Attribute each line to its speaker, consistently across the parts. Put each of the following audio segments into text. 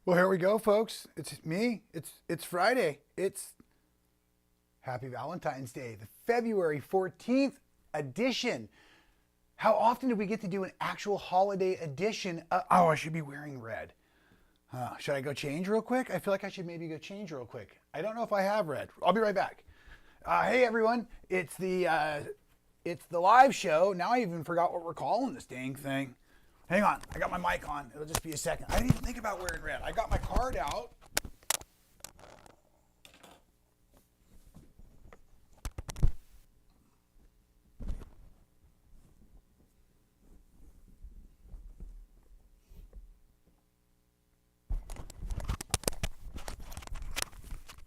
Speaker 1: Well, here we go, folks. It's me. It's Friday. It's Happy Valentine's Day, the February 14th edition. How often do we get to do an actual holiday edition? I should be wearing red. Should I go change real quick? I feel like I should maybe go change real quick. I don't know if I have red. I'll be right back. Hey everyone, it's the live show. Now I even forgot what we're calling this dang thing. Hang on, I got my mic on. It'll just be a second. I didn't even think about wearing red. I got my card out.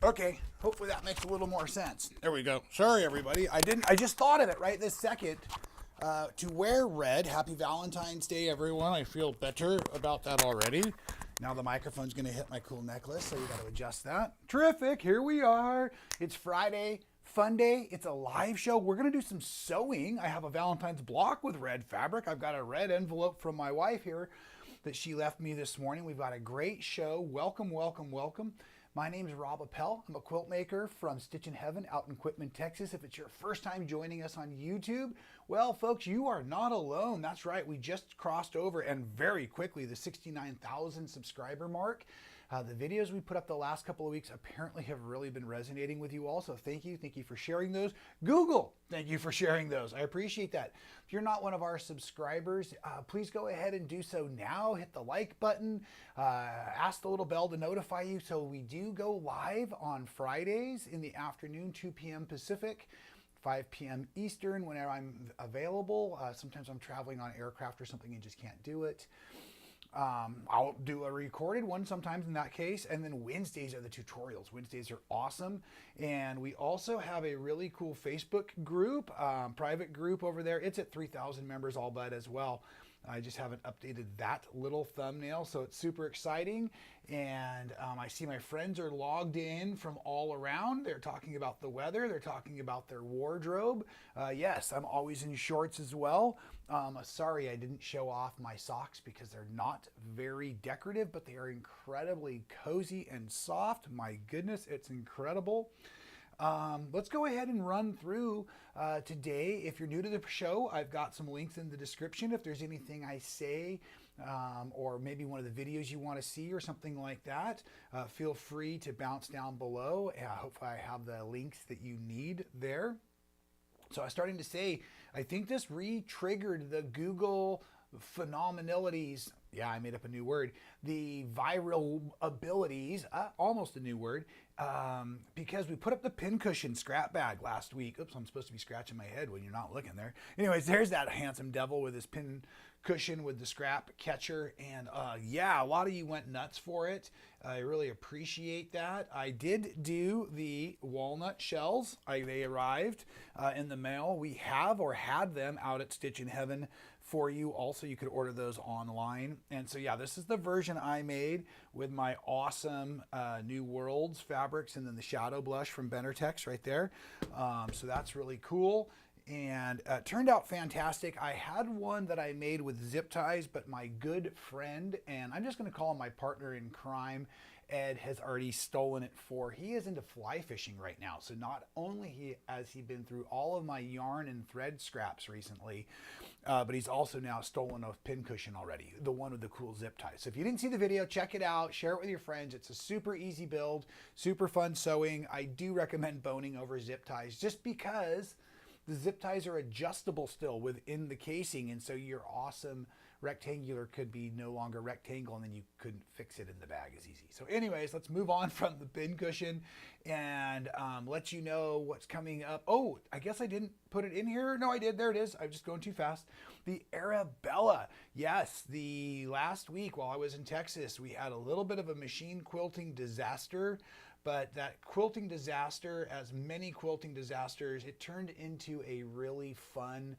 Speaker 1: Okay, hopefully that makes a little more sense. There we go. Sorry everybody. I just thought of it right this second. To wear red. Happy Valentine's Day, everyone. I feel better about that already. Now the microphone's going to hit my cool necklace, so we got to adjust that. Terrific. Here we are. It's Friday. Fun day. It's a live show. We're going to do some sewing. I have a Valentine's block with red fabric. I've got a red envelope from my wife here that she left me this morning. We've got a great show. Welcome, welcome, welcome. My name is Rob Appell. I'm a quilt maker from Stitchin Heaven out in Quitman, Texas. If it's your first time joining us on YouTube, well, folks, you are not alone. That's right. We just crossed over, and very quickly, the 69,000 subscriber mark. The videos we put up the last couple of weeks apparently have really been resonating with you all. So thank you. Thank you for sharing those. Google, thank you for sharing those. I appreciate that. If you're not one of our subscribers, please go ahead and do so now. Hit the like button. Ask the little bell to notify you. So we do go live on Fridays in the afternoon, 2 p.m. Pacific. 5 p.m. Eastern, whenever I'm available. Sometimes I'm traveling on aircraft or something and just can't do it. I'll do a recorded one sometimes in that case. And then Wednesdays are the tutorials. Wednesdays are awesome. And we also have a really cool Facebook group, private group over there. It's at 3,000 members all but as well. I just haven't updated that little thumbnail, so it's super exciting. And I see my friends are logged in from all around. They're talking about the weather. They're talking about their wardrobe. Yes, I'm always in shorts as well. Sorry I didn't show off my socks because they're not very decorative, but they are incredibly cozy and soft. My goodness, it's incredible. Let's go ahead and run through today. If you're new to the show, I've got some links in the description. If there's anything I say or maybe one of the videos you want to see or something like that, feel free to bounce down below. Hopefully I have the links that you need there. So I was starting to say, I think this re-triggered the Google phenomenalities. Yeah, I made up a new word. The viral abilities, almost a new word, because we put up the pincushion scrap bag last week. Oops, I'm supposed to be scratching my head when you're not looking there. Anyways, there's that handsome devil with his pin cushion with the scrap catcher. And yeah, a lot of you went nuts for it. I really appreciate that. I did do the walnut shells. They arrived in the mail. We have or had them out at Stitchin Heaven for you. Also, you could order those online. And so yeah, this is the version I made with my awesome New Worlds fabrics and then the shadow blush from Benartex right there. So that's really cool. And it turned out fantastic. I had one that I made with zip ties, but my good friend, and I'm just going to call him my partner in crime, Ed, has already stolen it he is into fly fishing right now. So not only has he been through all of my yarn and thread scraps recently, but he's also now stolen a pincushion already, the one with the cool zip ties. So if you didn't see the video, check it out, share it with your friends. It's a super easy build, super fun sewing. I do recommend boning over zip ties just because the zip ties are adjustable still within the casing, and so your awesome rectangular could be no longer rectangle, and then you couldn't fix it in the bag as easy. So anyways, let's move on from the pincushion and let you know what's coming up. Oh, I guess I didn't put it in here. No, I did. There it is. I'm just going too fast. The Arabella. Yes, the last week while I was in Texas, we had a little bit of a machine quilting disaster. But that quilting disaster, as many quilting disasters, it turned into a really fun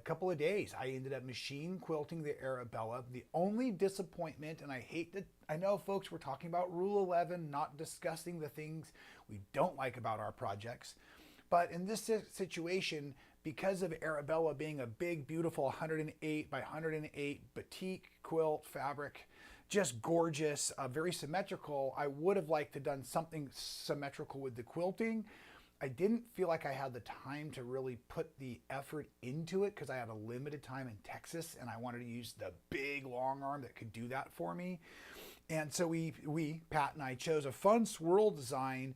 Speaker 1: couple of days. I ended up machine quilting the Arabella. The only disappointment, and I know folks, we're talking about Rule 11, not discussing the things we don't like about our projects. But in this situation, because of Arabella being a big, beautiful 108 by 108 batik quilt fabric, just gorgeous, very symmetrical. I would have liked to done something symmetrical with the quilting. I didn't feel like I had the time to really put the effort into it because I had a limited time in Texas and I wanted to use the big long arm that could do that for me. And so Pat and I chose a fun swirl design.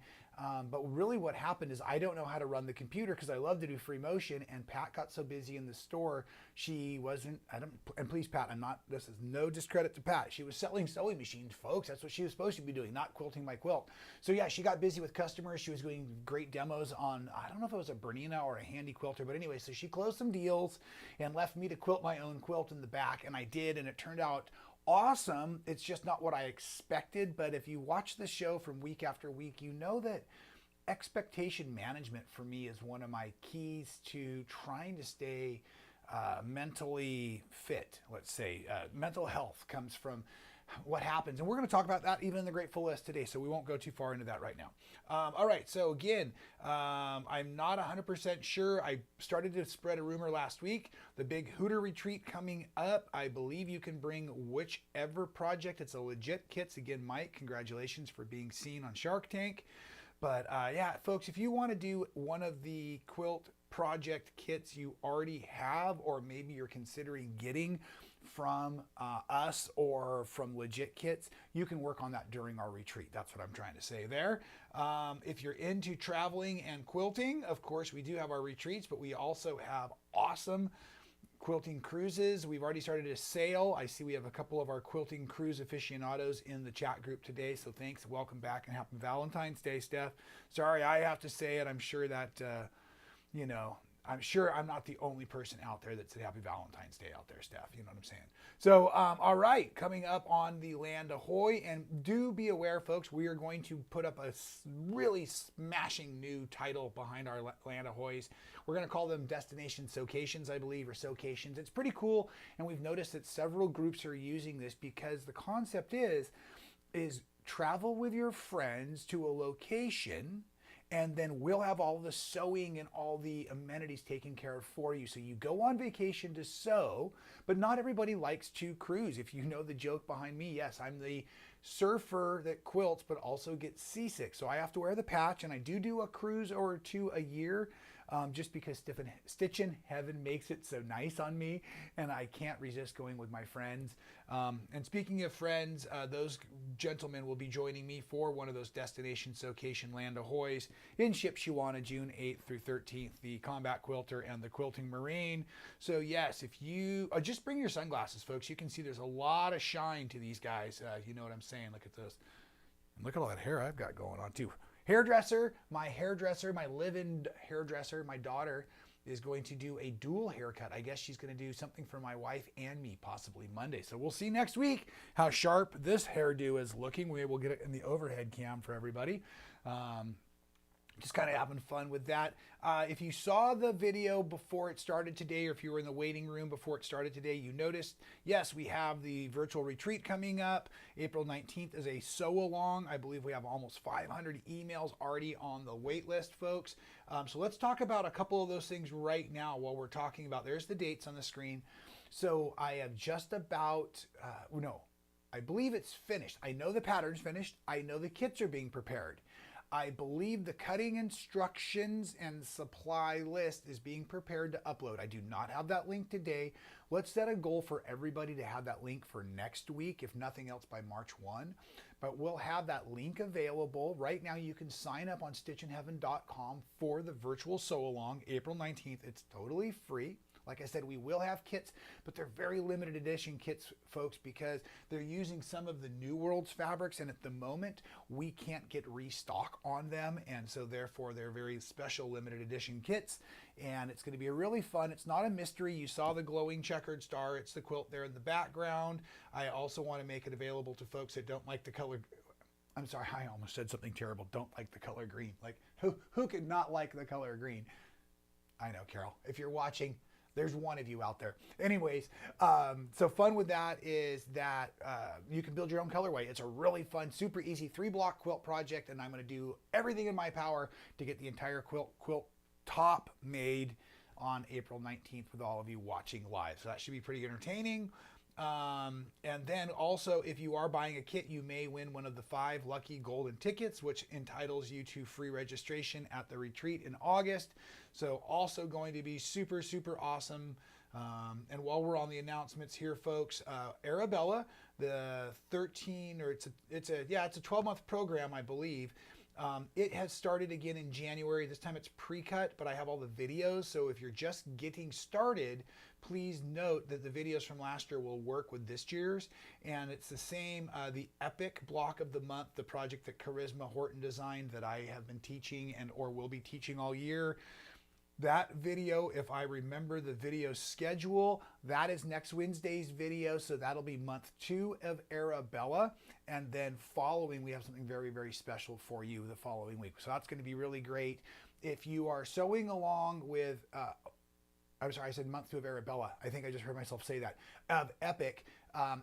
Speaker 1: But really what happened is I don't know how to run the computer because I love to do free motion, and Pat got so busy in the store, she wasn't, and please Pat, this is no discredit to Pat. She was selling sewing machines, folks. That's what she was supposed to be doing, not quilting my quilt. So yeah, she got busy with customers. She was doing great demos on, I don't know if it was a Bernina or a Handy Quilter, but anyway, so she closed some deals and left me to quilt my own quilt in the back, and I did, and it turned out awesome. It's just not what I expected, but if you watch the show from week after week, you know that expectation management for me is one of my keys to trying to stay mentally fit. Let's say mental health comes from what happens, and we're going to talk about that even in the Grateful List today, so we won't go too far into that right now. All right, so again, I'm not 100% sure. I started to spread a rumor last week, the big Hooter retreat coming up. I believe you can bring whichever project. It's a legit kits. Again, Mike, congratulations for being seen on Shark Tank. But yeah, folks, if you want to do one of the quilt project kits you already have, or maybe you're considering getting from us or from legit kits, you can work on that during our retreat. That's what I'm trying to say there. If you're into traveling and quilting, of course, we do have our retreats, but we also have awesome quilting cruises. We've already started a sale. I see we have a couple of our quilting cruise aficionados in the chat group today. So thanks. Welcome back and happy Valentine's Day, Steph. Sorry, I have to say it. I'm sure that, I'm sure I'm not the only person out there that said happy Valentine's Day out there, Steph. You know what I'm saying? So, all right, coming up on the Land Ahoy, and do be aware, folks, we are going to put up a really smashing new title behind our Land Ahoys. We're going to call them Destination Socations, I believe, or Socations. It's pretty cool, and we've noticed that several groups are using this because the concept is travel with your friends to a location, and then we'll have all the sewing and all the amenities taken care of for you. So you go on vacation to sew, but not everybody likes to cruise. If you know the joke behind me, yes, I'm the surfer that quilts, but also gets seasick. So I have to wear the patch, and I do a cruise or two a year. Just because Stitchin Heaven makes it so nice on me, and I can't resist going with my friends. And speaking of friends, those gentlemen will be joining me for one of those Destination Socation Land Ahoys in Shipshewana, June 8th through 13th, the Combat Quilter and the Quilting Marine. So yes, if you just bring your sunglasses, folks. You can see there's a lot of shine to these guys. You know what I'm saying? Look at this. And look at all that hair I've got going on too. Hairdresser, my live-in hairdresser, my daughter is going to do a dual haircut. I guess she's going to do something for my wife and me, possibly Monday. So we'll see next week how sharp this hairdo is looking. We will get it in the overhead cam for everybody. Just kind of having fun with that. If you saw the video before it started today, or if you were in the waiting room before it started today, you noticed, yes, we have the virtual retreat coming up. April 19th is a sew along. I believe we have almost 500 emails already on the wait list, folks. So let's talk about a couple of those things right now while we're talking about, there's the dates on the screen. So I have just about, I believe it's finished. I know the pattern's finished. I know the kits are being prepared. I believe the cutting instructions and supply list is being prepared to upload. I do not have that link today. Let's set a goal for everybody to have that link for next week, if nothing else by March 1. But we'll have that link available. Right now you can sign up on stitchinheaven.com for the virtual sew-along, April 19th. It's totally free. Like I said, we will have kits, but they're very limited edition kits, folks, because they're using some of the New World's fabrics, and at the moment, we can't get restock on them, and so therefore they're very special limited edition kits, and it's going to be really fun. It's not a mystery. You saw the glowing checkered star. It's the quilt there in the background. I also want to make it available to folks that don't like the color. I'm sorry, I almost said something terrible. Don't like the color green. Like, who could not like the color green? I know, Carol. If you're watching, there's one of you out there. Anyways, so fun with that is that you can build your own colorway. It's a really fun, super easy 3-block quilt project, and I'm going to do everything in my power to get the entire quilt top made on April 19th with all of you watching live. So that should be pretty entertaining. And then also, if you are buying a kit, you may win one of the 5 lucky golden tickets, which entitles you to free registration at the retreat in August. So also going to be super, super awesome. And while we're on the announcements here, folks, Arabella, the 13, or it's a 12-month program, I believe. It has started again in January. This time it's pre-cut, but I have all the videos. So if you're just getting started, please note that the videos from last year will work with this year's. And it's the same, the epic block of the month, the project that Charisma Horton designed that I have been teaching and or will be teaching all year. That video, if I remember the video schedule, that is next Wednesday's video. So that'll be month 2 of Arabella. And then following, we have something very, very special for you the following week. So that's going to be really great. If you are sewing along with, I'm sorry, I said month 2 of Arabella. I think I just heard myself say that. Of Epic.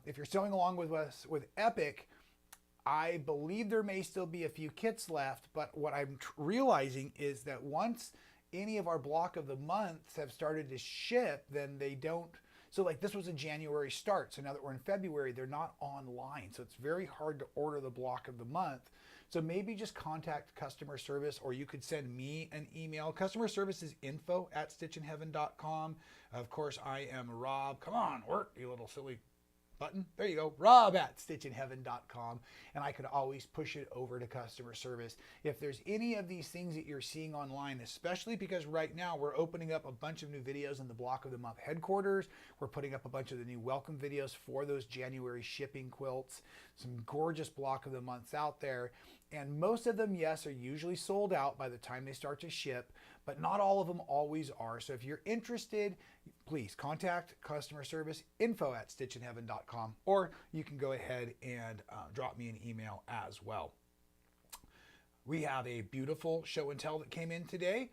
Speaker 1: If you're sewing along with us with Epic, I believe there may still be a few kits left. But what I'm realizing is that once any of our block of the months have started to ship, then they don't. So like this was a January start. So now that we're in February, they're not online. So it's very hard to order the block of the month. So maybe just contact customer service, or you could send me an email. Customer service is info@stitchinheaven.com. Of course, I am Rob. Come on, work, you little silly button. There you go, rob@stitchinheaven.com, and I could always push it over to customer service. If there's any of these things that you're seeing online, especially because right now we're opening up a bunch of new videos in the block of the month headquarters. We're putting up a bunch of the new welcome videos for those January shipping quilts. Some gorgeous block of the months out there. And most of them, yes, are usually sold out by the time they start to ship, but not all of them always are. So if you're interested, please contact customer service, info@stitchinheaven.com, or you can go ahead and drop me an email as well. We have a beautiful show and tell that came in today.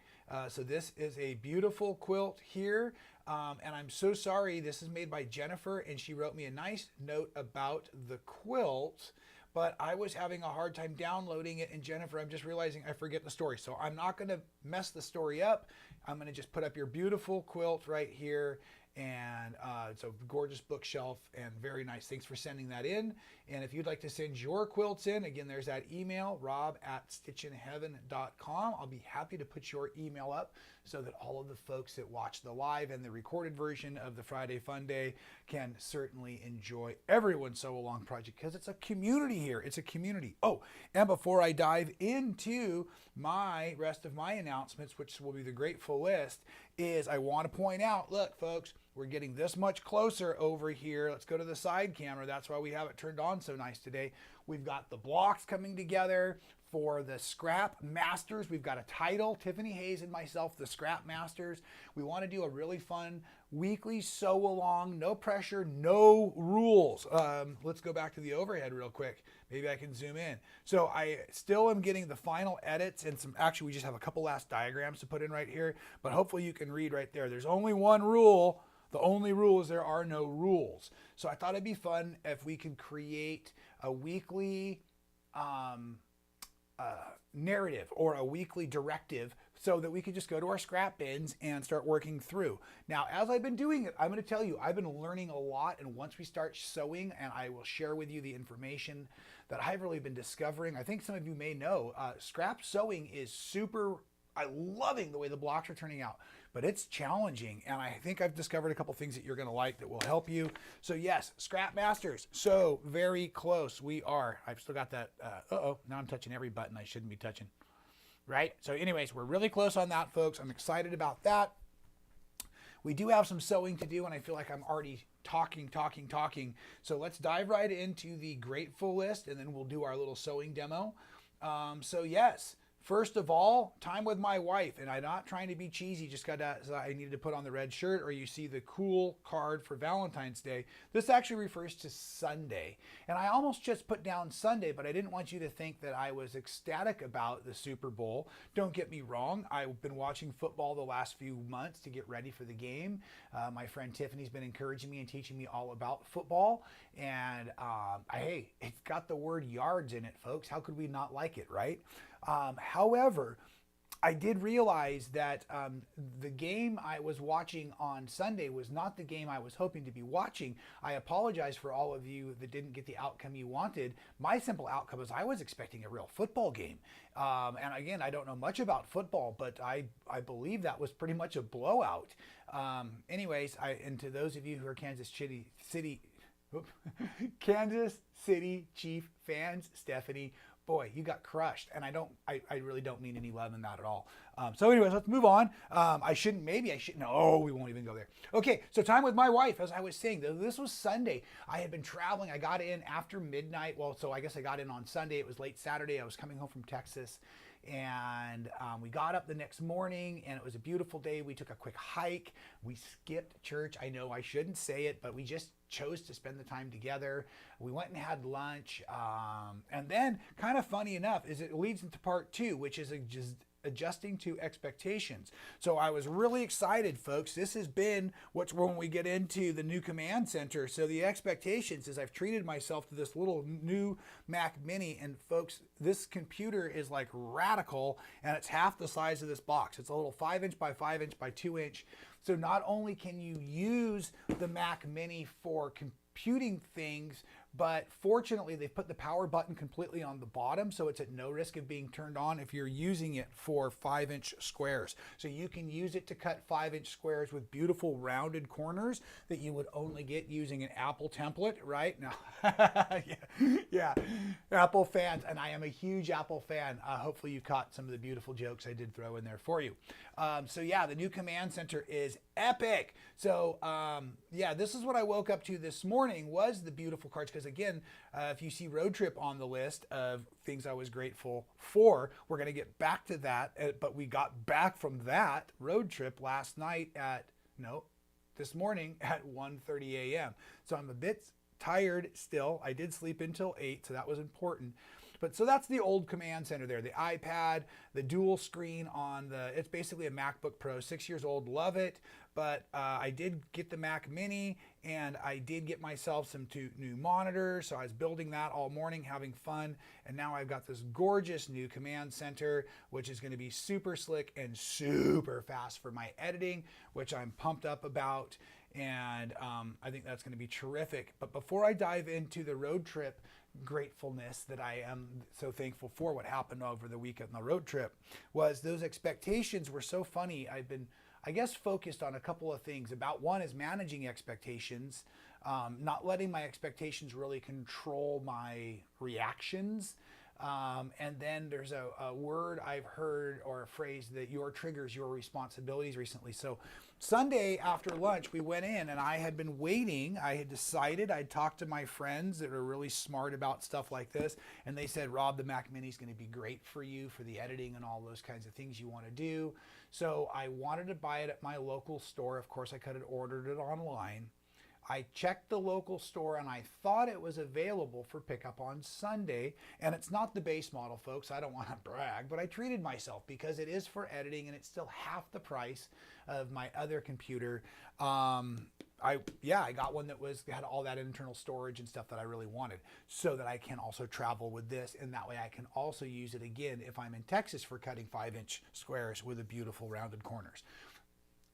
Speaker 1: So this is a beautiful quilt here. And I'm so sorry, this is made by Jennifer, and she wrote me a nice note about the quilt, but I was having a hard time downloading it. And Jennifer, I'm just realizing I forget the story. So I'm not gonna mess the story up. I'm gonna just put up your beautiful quilt right here. And it's a gorgeous bookshelf and very nice. Thanks for sending that in. And if you'd like to send your quilts in, again, there's that email, rob@stitchinheaven.com. I'll be happy to put your email up so that all of the folks that watch the live and the recorded version of the Friday Fun Day can certainly enjoy everyone's Sew Along project, because it's a community here. It's a community. Oh, and before I dive into my rest of my announcements, which will be the grateful list, is I want to point out, look, folks, we're getting this much closer over here. Let's go to the side camera. That's why we have it turned on so nice today. We've got the blocks coming together for the Scrap Masters. We've got a title, Tiffany Hayes and myself, the Scrap Masters. We want to do a really fun weekly sew along, no pressure, no rules. Let's go back to the overhead real quick. Maybe I can zoom in. So I still am getting the final edits and some, actually we just have a couple last diagrams to put in right here, but hopefully you can read right there. There's only one rule. The only rule is there are no rules. So I thought it'd be fun if we could create a weekly narrative or a weekly directive so that we could just go to our scrap bins and start working through. Now, as I've been doing it, I'm going to tell you, I've been learning a lot. And once we start sewing, and I will share with you the information that I've really been discovering. I think some of you may know, scrap sewing is super, I'm loving the way the blocks are turning out, but it's challenging. And I think I've discovered a couple things that you're going to like that will help you. So yes, Scrap Masters. So very close we are. I've still got that. Now I'm touching every button I shouldn't be touching. Right? So anyways, we're really close on that, folks. I'm excited about that. We do have some sewing to do, and I feel like I'm already talking. So let's dive right into the grateful list, and then we'll do our little sewing demo. So yes, first of all, time with my wife, and I'm not trying to be cheesy, just got to, so I needed to put on the red shirt, or you see the cool card for Valentine's Day. This actually refers to Sunday, and I almost just put down Sunday, but I didn't want you to think that I was ecstatic about the Super Bowl. Don't get me wrong, I've been watching football the last few months to get ready for the game. My friend Tiffany's been encouraging me and teaching me all about football, and hey, it's got the word yards in it, folks. How could we not like it, right? However, I did realize that the game I was watching on Sunday was not the game I was hoping to be watching. I apologize for all of you that didn't get the outcome you wanted. My simple outcome is I was expecting a real football game. And again, I don't know much about football, but I believe that was pretty much a blowout. Anyways, and to those of you who are Kansas City Chief fans, Stephanie, boy, you got crushed. And I really don't mean any love in that at all. So anyways, let's move on. Maybe I shouldn't. No, we won't even go there. Okay, so time with my wife, as I was saying, this was Sunday. I had been traveling. I got in after midnight. Well, so I guess I got in on Sunday. It was late Saturday. I was coming home from Texas. And we got up the next morning, and it was a beautiful day. We took a quick hike. We skipped church. I know I shouldn't say it, but we just chose to spend the time together. We went and had lunch. And then, kind of funny enough, is it leads into part 2, which is just adjusting to expectations. So I was really excited, folks. This has been when we get into the new command center. So the expectations is I've treated myself to this little new Mac Mini, and folks, this computer is like radical, and it's half the size of this box. It's a little 5" by 5" by 2". So not only can you use the Mac Mini for computing things, but fortunately they've put the power button completely on the bottom, so it's at no risk of being turned on if you're using it for 5" squares. So you can use it to cut 5" squares with beautiful rounded corners that you would only get using an Apple template, right? No, yeah, Apple fans, and I am a huge Apple fan. Hopefully you caught some of the beautiful jokes I did throw in there for you. So yeah, the new command center is epic. So yeah, this is what I woke up to this morning, was the beautiful cards. Because again, if you see road trip on the list of things I was grateful for, we're going to get back to that. But we got back from that road trip this morning at 1:30 a.m. So I'm a bit tired still. I did sleep until 8, so that was important. But so that's the old command center there. The iPad, the dual screen it's basically a MacBook Pro, 6 years old, love it. But I did get the Mac Mini, and I did get myself some 2 new monitors. So I was building that all morning, having fun. And now I've got this gorgeous new command center, which is going to be super slick and super fast for my editing, which I'm pumped up about. And I think that's going to be terrific. But before I dive into the road trip gratefulness that I am so thankful for, what happened over the weekend on the road trip, was those expectations were so funny. I've been, I guess, focused on a couple of things. About one is managing expectations, not letting my expectations really control my reactions. And then there's a word I've heard, or a phrase, that your triggers your responsibilities recently. So Sunday after lunch, we went in, and I had been waiting. I had decided, I'd talked to my friends that are really smart about stuff like this, and they said, Rob, the Mac Mini is going to be great for you for the editing and all those kinds of things you want to do. So I wanted to buy it at my local store. Of course, I could have ordered it online. I checked the local store, and I thought it was available for pickup on Sunday. And it's not the base model, folks. I don't want to brag, but I treated myself because it is for editing, and it's still half the price of my other computer. I got one that had all that internal storage and stuff that I really wanted, so that I can also travel with this, and that way I can also use it again if I'm in Texas for cutting 5" squares with the beautiful rounded corners.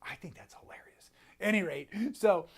Speaker 1: I think that's hilarious. Any rate, so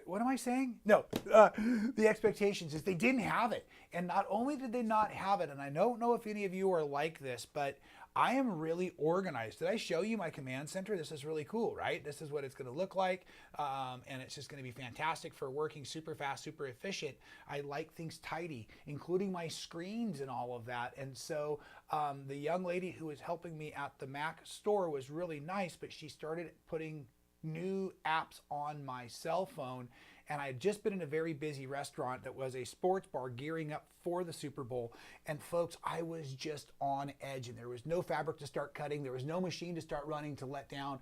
Speaker 1: what am I saying? No, the expectations is they didn't have it. And not only did they not have it, and I don't know if any of you are like this, but I am really organized. Did I show you my command center? This is really cool, right? This is what it's going to look like. And it's just going to be fantastic for working super fast, super efficient. I like things tidy, including my screens and all of that. And so the young lady who was helping me at the Mac store was really nice, but she started putting new apps on my cell phone, and I had just been in a very busy restaurant that was a sports bar gearing up for the Super Bowl. And folks, I was just on edge, and there was no fabric to start cutting. There was no machine to start running to let down.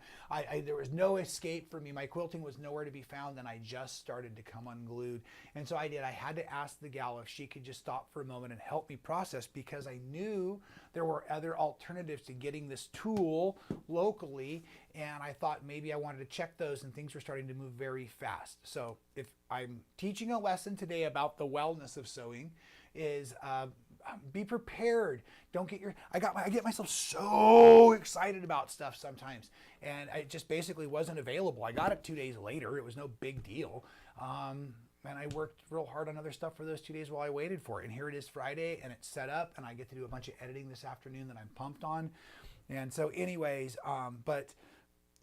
Speaker 1: There was no escape for me. My quilting was nowhere to be found, and I just started to come unglued. And so I did. I had to ask the gal if she could just stop for a moment and help me process, because I knew there were other alternatives to getting this tool locally. And I thought maybe I wanted to check those, and things were starting to move very fast. So if I'm teaching a lesson today about the wellness of sewing, is be prepared. Don't get I get myself so excited about stuff sometimes, and it just basically wasn't available. I got it 2 days later. It was no big deal. And I worked real hard on other stuff for those 2 days while I waited for it. And here it is Friday, and it's set up, and I get to do a bunch of editing this afternoon that I'm pumped on. And so anyways, but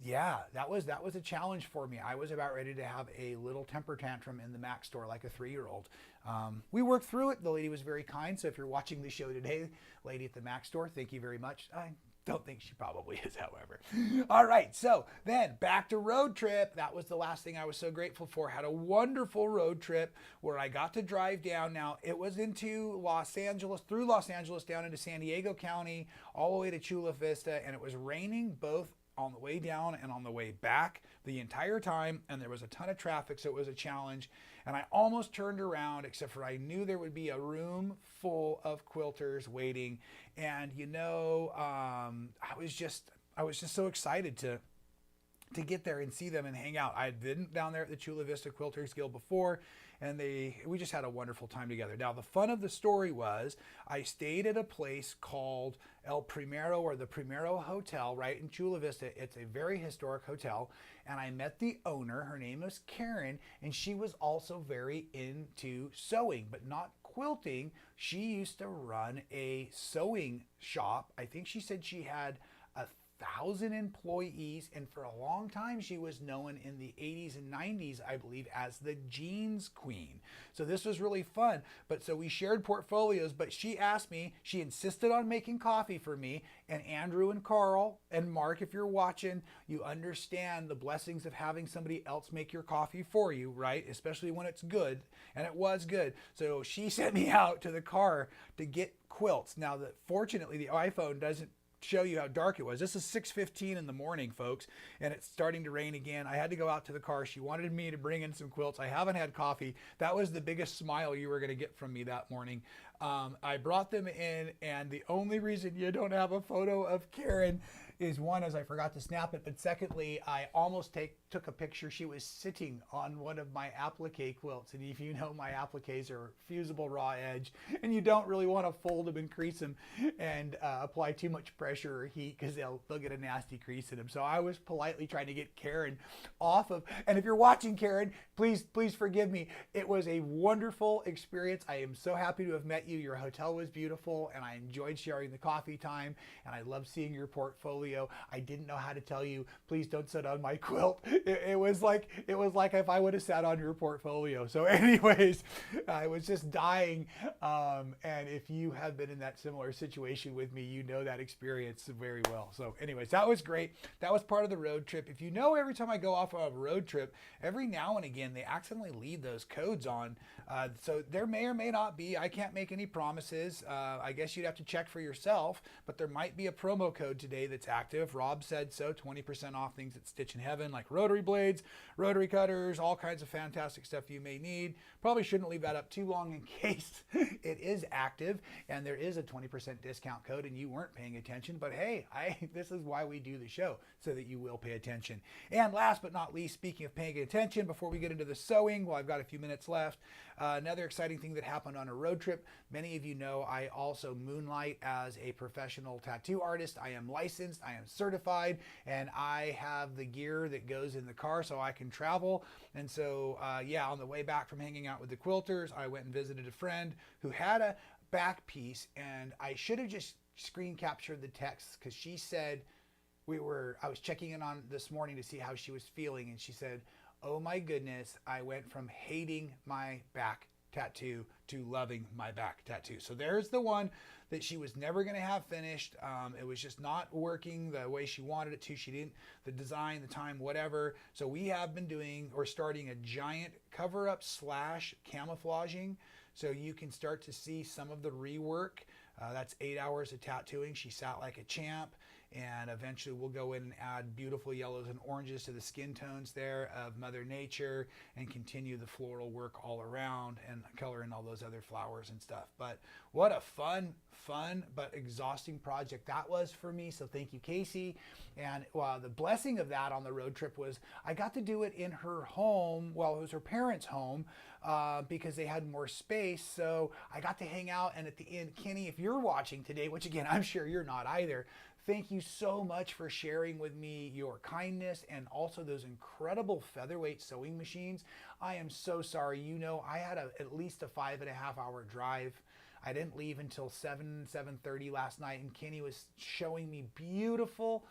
Speaker 1: yeah, that was a challenge for me. I was about ready to have a little temper tantrum in the Mac store like a 3-year-old. We worked through it. The lady was very kind. So if you're watching the show today, lady at the Mac store, thank you very much. I don't think she probably is, however. All right, so then back to road trip. That was the last thing I was so grateful for. Had a wonderful road trip where I got to drive down. Now, it was into Los Angeles, through Los Angeles, down into San Diego County, all the way to Chula Vista, and it was raining both on the way down and on the way back the entire time, and there was a ton of traffic, so it was a challenge. And I almost turned around, except for I knew there would be a room full of quilters waiting. And I was just so excited to get there and see them and hang out. I had been down there at the Chula Vista Quilters Guild before, and we just had a wonderful time together. Now, the fun of the story was I stayed at a place called El Primero, or the Primero Hotel, right in Chula Vista. It's a very historic hotel, and I met the owner. Her name is Karen, and she was also very into sewing, but not quilting. She used to run a sewing shop. I think she said she had 1,000 employees, and for a long time she was known in the 80s and 90s, I believe, as the jeans queen. So this was really fun. But so we shared portfolios, but she asked me, she insisted on making coffee for me. And Andrew and Carl and Mark, if you're watching, you understand the blessings of having somebody else make your coffee for you, right? Especially when it's good, and it was good. So she sent me out to the car to get quilts. Now, fortunately, the iPhone doesn't show you how dark it was. This is 6:15 in the morning, folks, and it's starting to rain again. I had to go out to the car. She wanted me to bring in some quilts. I haven't had coffee. That was the biggest smile you were going to get from me that morning. I brought them in, and the only reason you don't have a photo of Karen is, one, as I forgot to snap it, but secondly, I almost took a picture. She was sitting on one of my applique quilts, and if you know, my appliques are fusible raw edge, and you don't really want to fold them and crease them and apply too much pressure or heat, because they'll get a nasty crease in them. So I was politely trying to get Karen off of, and if you're watching, Karen, please forgive me. It was a wonderful experience. I am so happy to have met you. Your hotel was beautiful, and I enjoyed sharing the coffee time, and I love seeing your portfolio. I didn't know how to tell you, please don't sit on my quilt. It was like if I would have sat on your portfolio. So anyways, I was just dying. And if you have been in that similar situation with me, you know that experience very well. So anyways, that was great. That was part of the road trip. If you know, every time I go off of a road trip, every now and again, they accidentally leave those codes on. So there may or may not be. I can't make any promises. I guess you'd have to check for yourself, but there might be a promo code today that's active. Rob said so, 20% off things at Stitchin Heaven, like rotary blades, rotary cutters, all kinds of fantastic stuff you may need. Probably shouldn't leave that up too long in case it is active and there is a 20% discount code and you weren't paying attention. But hey, this is why we do the show, so that you will pay attention. And last but not least, speaking of paying attention, before we get into the sewing, well, I've got a few minutes left. Another exciting thing that happened on a road trip. Many of you know I also moonlight as a professional tattoo artist. I am licensed, I am certified, and I have the gear that goes in the car so I can travel. And so, on the way back from hanging out with the quilters, I went and visited a friend who had a back piece, and I should have just screen captured the text, because she said, I was checking in on this morning to see how she was feeling, and she said, "Oh my goodness, I went from hating my back tattoo to loving my back tattoo." So there's the one that she was never going to have finished. It was just not working the way she wanted it to. She didn't, the design, the time, whatever. So we have been starting a giant cover up / camouflaging. So you can start to see some of the rework. That's 8 hours of tattooing. She sat like a champ. and eventually we'll go in and add beautiful yellows and oranges to the skin tones there of Mother Nature and continue the floral work all around and color in all those other flowers and stuff. But what a fun but exhausting project that was for me. So thank you, Casey. And the blessing of that on the road trip was I got to do it in her home. Well, it was her parents' home because they had more space. So I got to hang out. And at the end, Kenny, if you're watching today, which again, I'm sure you're not either, thank you so much for sharing with me your kindness and also those incredible featherweight sewing machines. I am so sorry. You know, I had at least a 5.5 hour drive. I didn't leave until 7:30 last night, and Kenny was showing me beautiful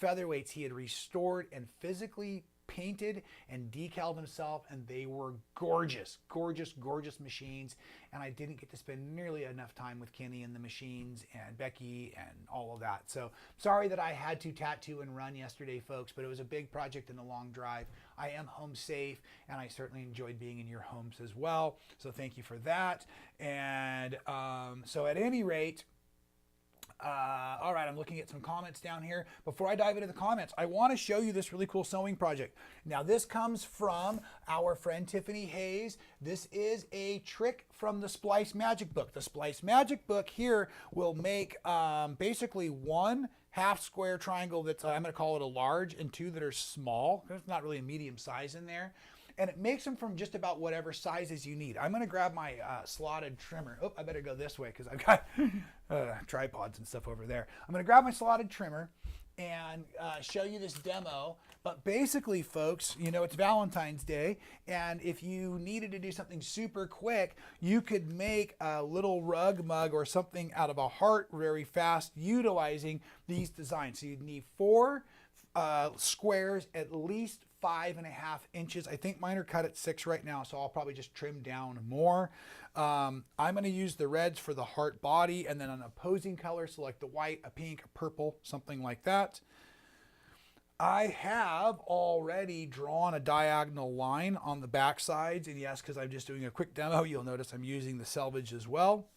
Speaker 1: featherweights he had restored and physically painted and decaled himself, and they were gorgeous, gorgeous, gorgeous machines. And I didn't get to spend nearly enough time with Kenny and the machines and Becky and all of that. So sorry that I had to tattoo and run yesterday, folks, but it was a big project and a long drive. I am home safe, and I certainly enjoyed being in your homes as well. So thank you for that. And so at any rate, all right, I'm looking at some comments down here. Before I dive into the comments, I want to show you this really cool sewing project. Now, this comes from our friend Tiffany Hayes. This is a trick from the Splice Magic Book. The Splice Magic Book here will make basically one half square triangle that's, I'm going to call it a large, and two that are small. There's not really a medium size in there. And it makes them from just about whatever sizes you need. I'm going to grab my slotted trimmer. Oh, I better go this way because I've got tripods and stuff over there. I'm going to grab my slotted trimmer and show you this demo. But basically, folks, you know, it's Valentine's Day. And if you needed to do something super quick, you could make a little rug mug or something out of a heart very fast utilizing these designs. So you'd need 4 squares, at least 5.5 inches. I think mine are cut at 6 right now, so I'll probably just trim down more. I'm going to use the reds for the heart body, and then an opposing color, so like the white, a pink, a purple, something like that. I have already drawn a diagonal line on the back sides, and yes, because I'm just doing a quick demo, you'll notice I'm using the selvage as well.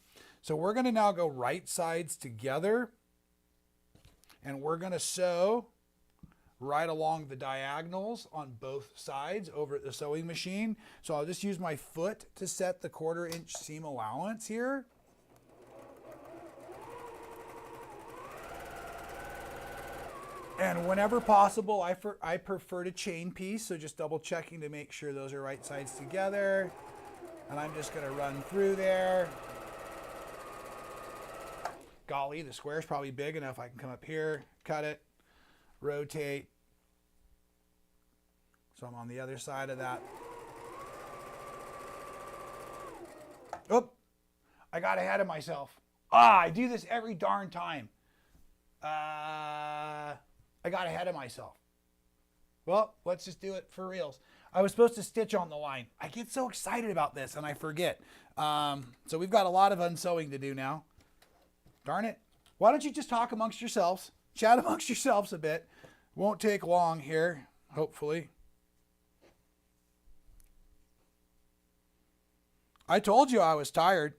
Speaker 1: So we're going to now go right sides together, and we're going to sew right along the diagonals on both sides over at the sewing machine. So I'll just use my foot to set the 1/4 inch seam allowance here. And whenever possible, I prefer to chain piece, so just double checking to make sure those are right sides together. And I'm just going to run through there. Golly, the square is probably big enough. I can come up here, cut it, rotate. So I'm on the other side of that. Oop, I got ahead of myself. I do this every darn time. I got ahead of myself. Well, let's just do it for reals. I was supposed to stitch on the line. I get so excited about this and I forget. So we've got a lot of unsewing to do now. Darn it. Why don't you just talk amongst yourselves? Chat amongst yourselves a bit. Won't take long here, hopefully. I told you I was tired.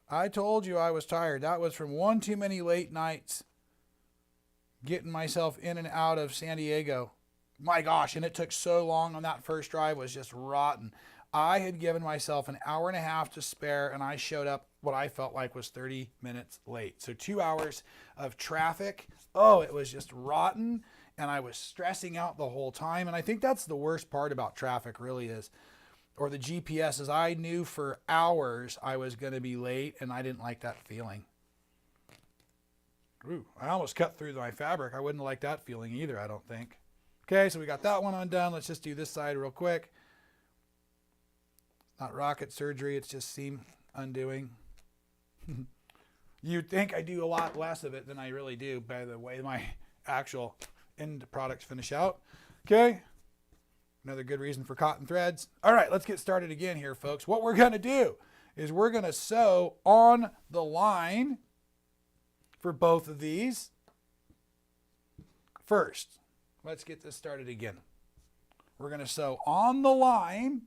Speaker 1: I told you I was tired. That was from one too many late nights getting myself in and out of San Diego. My gosh, and it took so long on that first drive. It was just rotten. I had given myself an 1.5 hours to spare, and I showed up what I felt like was 30 minutes late. So 2 hours of traffic. Oh, it was just rotten, and I was stressing out the whole time. And I think that's the worst part about traffic really is, or the GPS, is I knew for hours I was going to be late, and I didn't like that feeling. Ooh, I almost cut through my fabric. I wouldn't like that feeling either, I don't think. Okay, so we got that one undone. Let's just do this side real quick. Not rocket surgery, it's just seam undoing. You'd think I do a lot less of it than I really do by the way my actual end products finish out. Okay, another good reason for cotton threads. All right, let's get started again here, folks. What we're going to do is we're going to sew on the line for both of these. First, let's get this started again. We're going to sew on the line.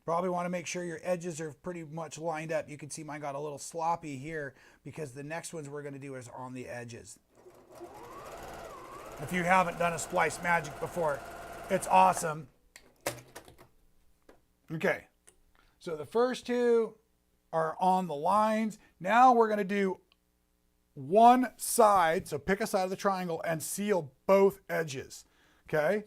Speaker 1: Probably want to make sure your edges are pretty much lined up. You can see mine got a little sloppy here because the next ones we're going to do is on the edges. If you haven't done a splice magic before, it's awesome. Okay, so the first two are on the lines. Now we're going to do one side, so pick a side of the triangle and seal both edges, okay?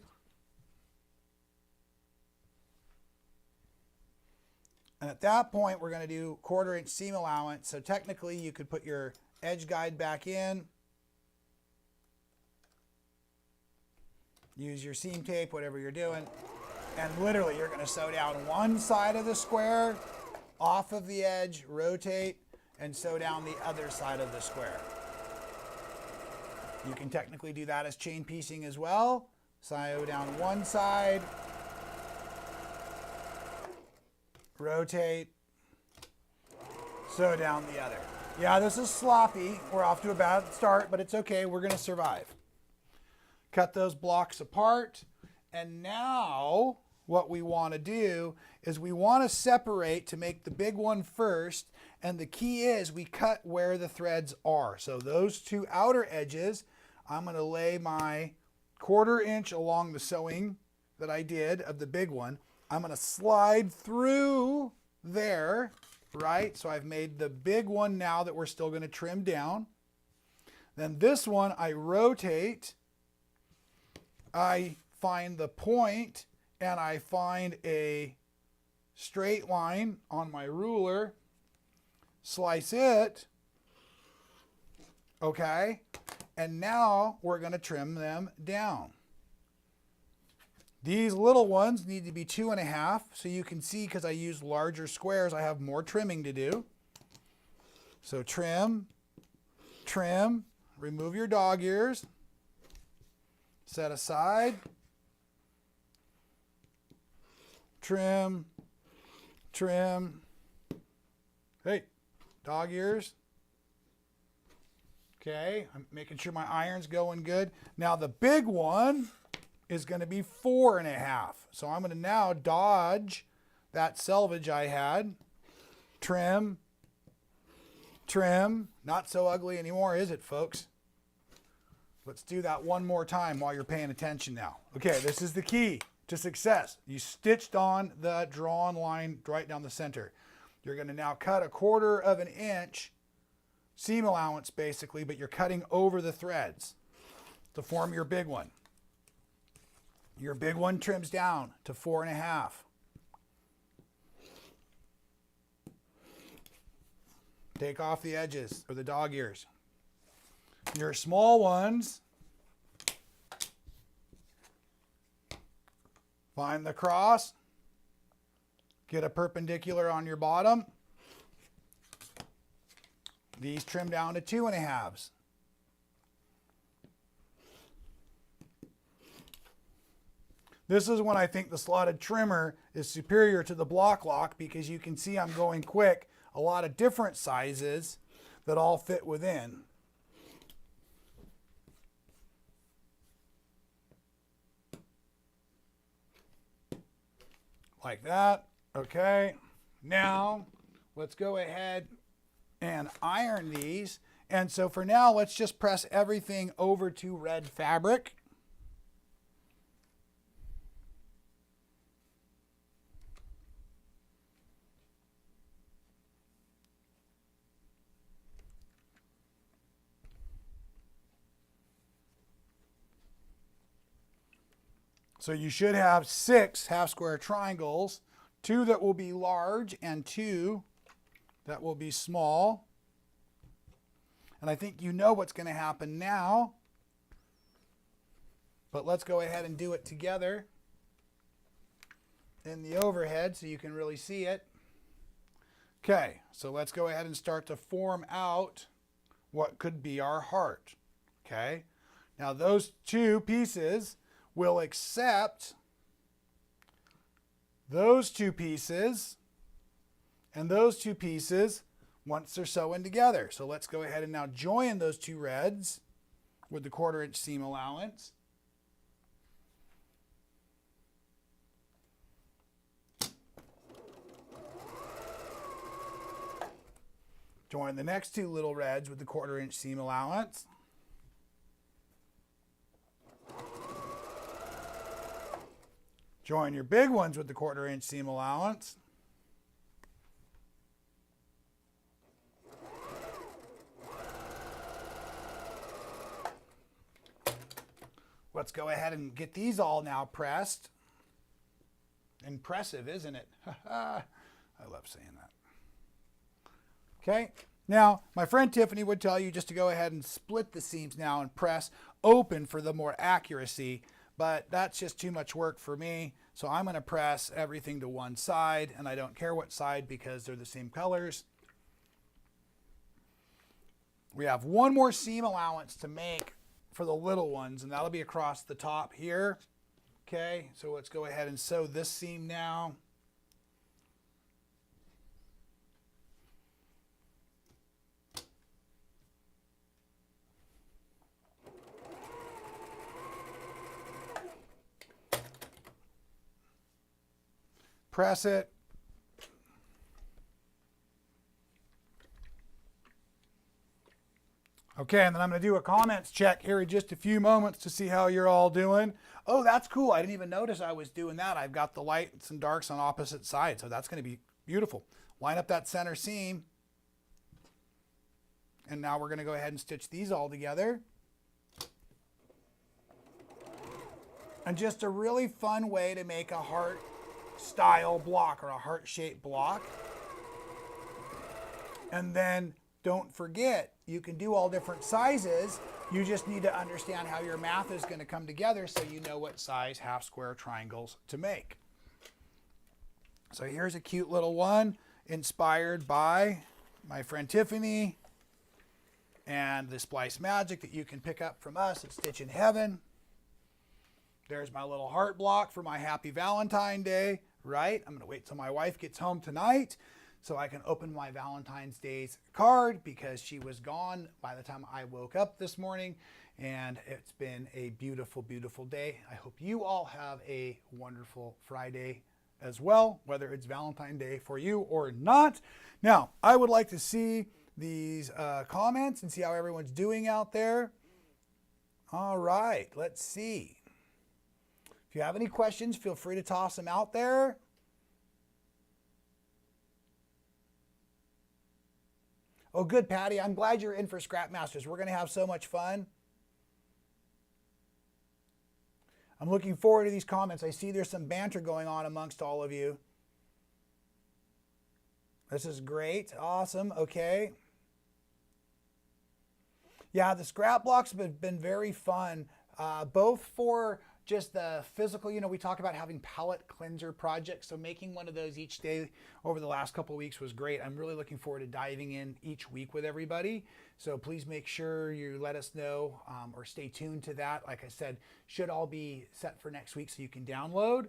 Speaker 1: And at that point, we're going to do 1/4 inch seam allowance. So technically, you could put your edge guide back in, use your seam tape, whatever you're doing, and literally you're going to sew down one side of the square off of the edge, rotate, and sew down the other side of the square. You can technically do that as chain piecing as well. Sew down one side, rotate, sew down the other. Yeah, this is sloppy. We're off to a bad start, but it's okay. We're going to survive. Cut those blocks apart. And now what we want to do is we want to separate to make the big one first. And the key is we cut where the threads are. So those two outer edges, I'm going to lay my 1/4 inch along the sewing that I did of the big one. I'm going to slide through there, right? So I've made the big one now that we're still going to trim down. Then this one I rotate. I find the point and I find a straight line on my ruler, slice it, okay? And now we're going to trim them down. These little ones need to be 2.5, so you can see because I use larger squares, I have more trimming to do. So trim, trim, remove your dog ears, set aside, trim, trim, hey, dog ears. Okay, I'm making sure my iron's going good. Now the big one is going to be 4.5. So I'm going to now dodge that selvage I had. Trim, trim. Not so ugly anymore, is it, folks? Let's do that one more time while you're paying attention now. Okay, this is the key to success. You stitched on the drawn line right down the center. You're going to now cut 1/4 inch seam allowance basically, but you're cutting over the threads to form your big one. Your big one trims down to 4.5. Take off the edges or the dog ears. Your small ones, find the cross, get a perpendicular on your bottom. These trim down to 2.5. This is when I think the slotted trimmer is superior to the block lock because you can see I'm going quick. A lot of different sizes that all fit within. Like that. Okay. Now let's go ahead and iron these. And so for now, let's just press everything over to red fabric. So you should have 6 half square triangles, 2 that will be large and 2 that will be small. And I think you know what's going to happen now. But let's go ahead and do it together in the overhead so you can really see it. Okay, so let's go ahead and start to form out what could be our heart. Okay, now those 2 pieces will accept those 2 pieces and those 2 pieces once they're sewn together. So let's go ahead and now join those 2 reds with the 1/4 inch seam allowance. Join the next two little reds with the 1/4 inch seam allowance. Join your big ones with the 1/4 inch seam allowance. Let's go ahead and get these all now pressed. Impressive, isn't it? I love saying that. Okay, now my friend Tiffany would tell you just to go ahead and split the seams now and press open for the more accuracy, but that's just too much work for me. So I'm going to press everything to one side, and I don't care what side because they're the same colors. We have one more seam allowance to make for the little ones, and that'll be across the top here. Okay, so let's go ahead and sew this seam now. Press it. Okay, and then I'm going to do a comments check here in just a few moments to see how you're all doing. Oh, that's cool. I didn't even notice I was doing that. I've got the lights and darks on opposite sides, so that's going to be beautiful. Line up that center seam. And now we're going to go ahead and stitch these all together. And just a really fun way to make a heart style block or a heart-shaped block. And then don't forget, you can do all different sizes. You just need to understand how your math is going to come together so you know what size half square triangles to make. So here's a cute little one inspired by my friend Tiffany and the Splice Magic that you can pick up from us at Stitchin Heaven. There's my little heart block for my happy Valentine Day, right? I'm going to wait till my wife gets home tonight so I can open my Valentine's Day's card because she was gone by the time I woke up this morning, and it's been a beautiful, beautiful day. I hope you all have a wonderful Friday as well, whether it's Valentine's Day for you or not. Now, I would like to see these comments and see how everyone's doing out there. All right, let's see. If you have any questions, feel free to toss them out there. Oh, good, Patty. I'm glad you're in for Scrap Masters. We're going to have so much fun. I'm looking forward to these comments. I see there's some banter going on amongst all of you. This is great. Awesome. Okay. Yeah, the scrap blocks have been very fun, both for just the physical, we talk about having palette cleanser projects. So making one of those each day over the last couple of weeks was great. I'm really looking forward to diving in each week with everybody. So please make sure you let us know or stay tuned to that. Like I said, should all be set for next week so you can download.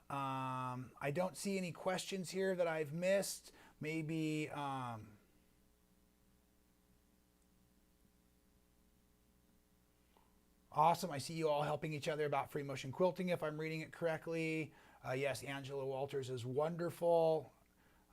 Speaker 1: I don't see any questions here that I've missed. Maybe awesome. I see you all helping each other about free motion quilting, if I'm reading it correctly. Yes, Angela Walters is wonderful.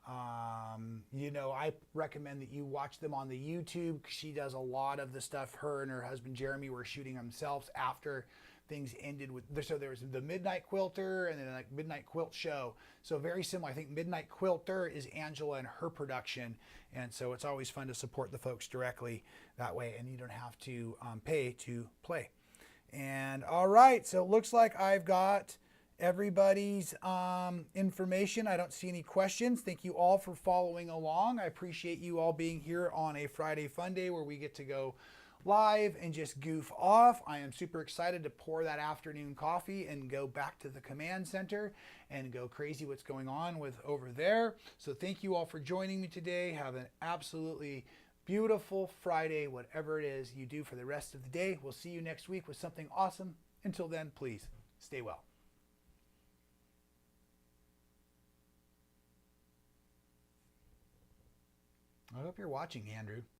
Speaker 1: I recommend that you watch them on the YouTube. She does a lot of the stuff. Her and her husband Jeremy were shooting themselves after things ended with. So there was the Midnight Quilter and then like Midnight Quilt Show. So very similar. I think Midnight Quilter is Angela and her production. And so it's always fun to support the folks directly that way. And you don't have to pay to play. And all right, so it looks like I've got everybody's information. I don't see any questions. Thank you all for following along. I appreciate you all being here on a Friday Fun Day where we get to go live and just goof off. I am super excited to pour that afternoon coffee and go back to the command center and go crazy what's going on with over there. So thank you all for joining me today. Have an absolutely beautiful Friday, whatever it is you do for the rest of the day. We'll see you next week with something awesome. Until then, please stay well. I hope you're watching, Andrew.